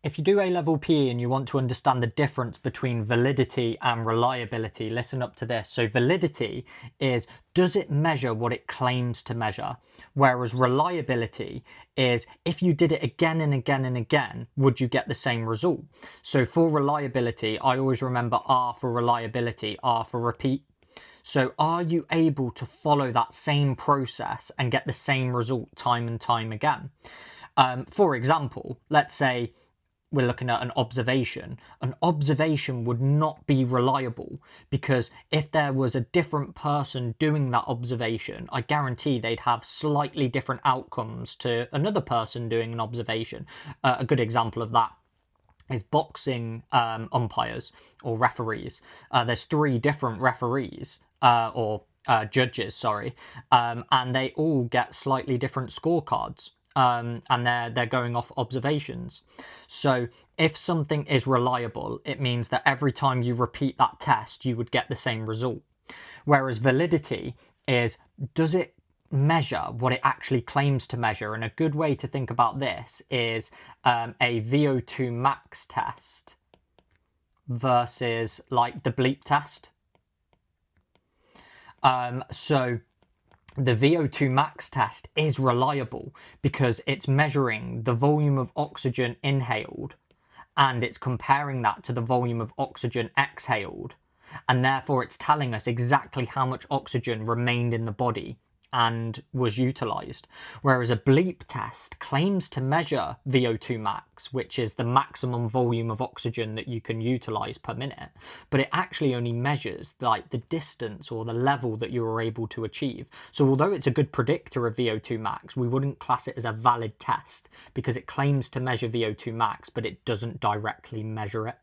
If you do A-level PE and you want to understand the difference between validity and reliability, listen up to this. So validity is, does it measure what it claims to measure? Whereas reliability is, if you did it again and again and again, would you get the same result? So for reliability, I always remember R for reliability, R for repeat. So are you able to follow that same process and get the same result time and time again? For example, let's say we're looking at an observation. An observation would not be reliable because if there was a different person doing that observation, I guarantee they'd have slightly different outcomes to another person doing an observation. A good example of that is boxing umpires or referees. There's 3 different referees or judges, sorry, and they all get slightly different scorecards. And they're going off observations. So if something is reliable, it means that every time you repeat that test, you would get the same result. Whereas validity is, does it measure what it actually claims to measure? And a good way to think about this is a VO2 max test versus like the bleep test. So the VO2 max test is reliable because it's measuring the volume of oxygen inhaled and it's comparing that to the volume of oxygen exhaled, and therefore it's telling us exactly how much oxygen remained in the body and was utilized. Whereas a bleep test claims to measure VO2 max, which is the maximum volume of oxygen that you can utilize per minute, but it actually only measures like the distance or the level that you were able to achieve. So although it's a good predictor of VO2 max, we wouldn't class it as a valid test because it claims to measure VO2 max, but it doesn't directly measure it.